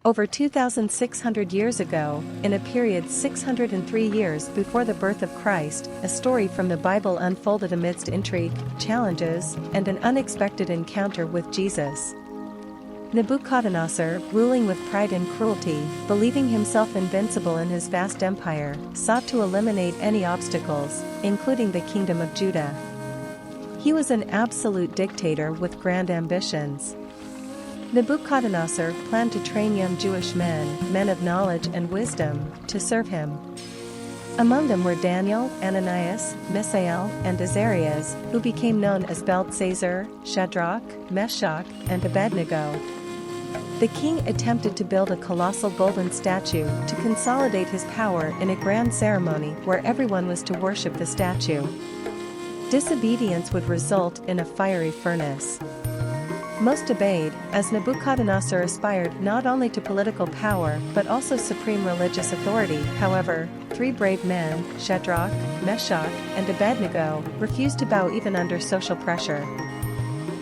Over 2,600 years ago, in a period 603 years before the birth of Christ, a story from the Bible unfolded amidst intrigue, challenges, and an unexpected encounter with Jesus. Nebuchadnezzar, ruling with pride and cruelty, believing himself invincible in his vast empire, sought to eliminate any obstacles, including the kingdom of Judah. He was an absolute dictator with grand ambitions. Nebuchadnezzar planned to train young Jewish men of knowledge and wisdom, to serve him. Among them were Daniel, Ananias, Mishael, and Azarias, who became known as Belteshazzar, Shadrach, Meshach, and Abednego. The king attempted to build a colossal golden statue to consolidate his power in a grand ceremony where everyone was to worship the statue. Disobedience would result in a fiery furnace. Most obeyed, as Nebuchadnezzar aspired not only to political power but also supreme religious authority. However, three brave men, Shadrach, Meshach, and Abednego, refused to bow even under social pressure.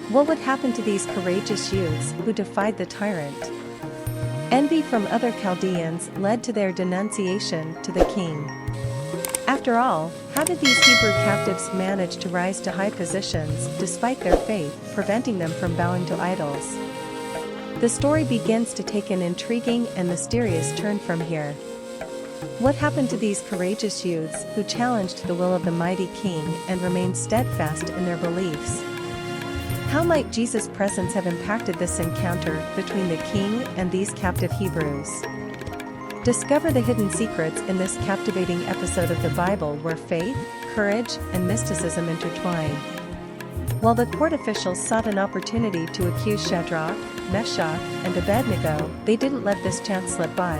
What would happen to these courageous youths who defied the tyrant? Envy from other Chaldeans led to their denunciation to the king. After all, how did these Hebrew captives manage to rise to high positions despite their faith preventing them from bowing to idols? The story begins to take an intriguing and mysterious turn from here. What happened to these courageous youths who challenged the will of the mighty king and remained steadfast in their beliefs? How might Jesus' presence have impacted this encounter between the king and these captive Hebrews? Discover the hidden secrets in this captivating episode of the Bible where faith, courage, and mysticism intertwine. While the court officials sought an opportunity to accuse Shadrach, Meshach, and Abednego, they didn't let this chance slip by.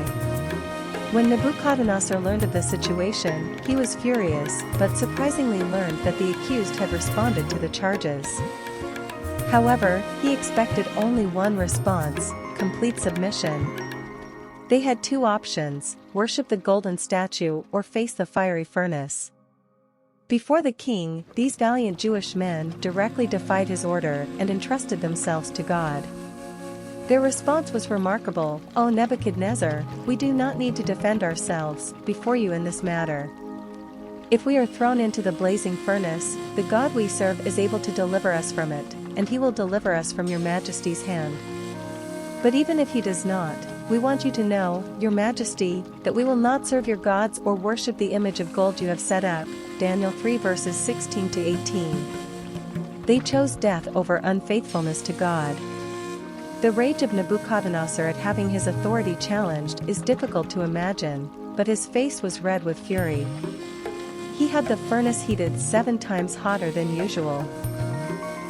When Nebuchadnezzar learned of the situation, he was furious, but surprisingly learned that the accused had responded to the charges. However, he expected only one response: complete submission. They had two options: worship the golden statue or face the fiery furnace. Before the king, these valiant Jewish men directly defied his order and entrusted themselves to God. Their response was remarkable: "O Nebuchadnezzar, we do not need to defend ourselves before you in this matter. If we are thrown into the blazing furnace, the God we serve is able to deliver us from it, and he will deliver us from your majesty's hand. But even if he does not, we want you to know, your majesty, that we will not serve your gods or worship the image of gold you have set up." Daniel 3 verses 16 to 18. They chose death over unfaithfulness to God. The rage of Nebuchadnezzar at having his authority challenged is difficult to imagine, but his face was red with fury. He had the furnace heated 7 times hotter than usual.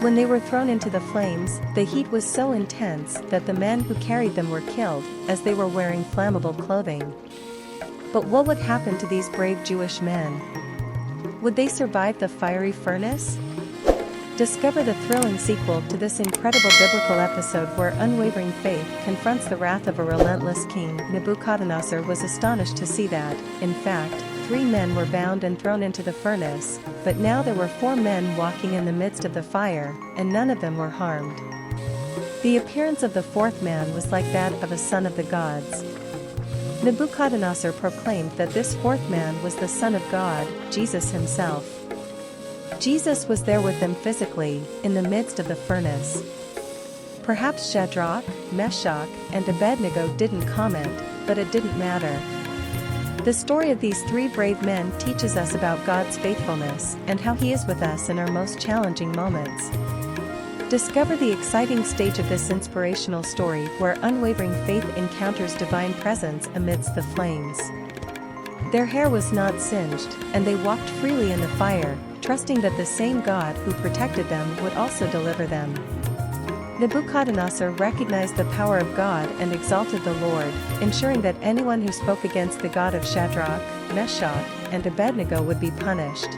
When they were thrown into the flames, the heat was so intense that the men who carried them were killed, as they were wearing flammable clothing. But what would happen to these brave Jewish men? Would they survive the fiery furnace? Discover the thrilling sequel to this incredible biblical episode where unwavering faith confronts the wrath of a relentless king. Nebuchadnezzar was astonished to see that, in fact, 3 men were bound and thrown into the furnace, but now there were 4 men walking in the midst of the fire, and none of them were harmed. The appearance of the 4th man was like that of a son of the gods. Nebuchadnezzar proclaimed that this 4th man was the Son of God, Jesus himself. Jesus was there with them physically, in the midst of the furnace. Perhaps Shadrach, Meshach, and Abednego didn't comment, but it didn't matter. The story of these 3 brave men teaches us about God's faithfulness and how he is with us in our most challenging moments. Discover the exciting stage of this inspirational story where unwavering faith encounters divine presence amidst the flames. Their hair was not singed, and they walked freely in the fire, trusting that the same God who protected them would also deliver them. Nebuchadnezzar recognized the power of God and exalted the Lord, ensuring that anyone who spoke against the God of Shadrach, Meshach, and Abednego would be punished.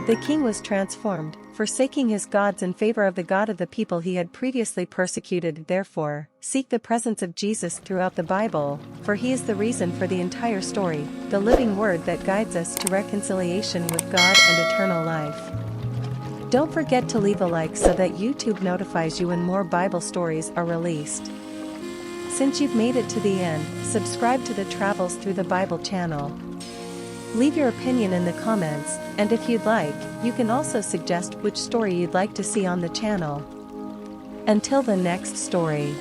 The king was transformed, forsaking his gods in favor of the God of the people he had previously persecuted. Therefore, seek the presence of Jesus throughout the Bible, for he is the reason for the entire story, the living word that guides us to reconciliation with God and eternal life. Don't forget to leave a like so that YouTube notifies you when more Bible stories are released. Since you've made it to the end, subscribe to the Travels Through the Bible channel. Leave your opinion in the comments, and if you'd like, you can also suggest which story you'd like to see on the channel. Until the next story.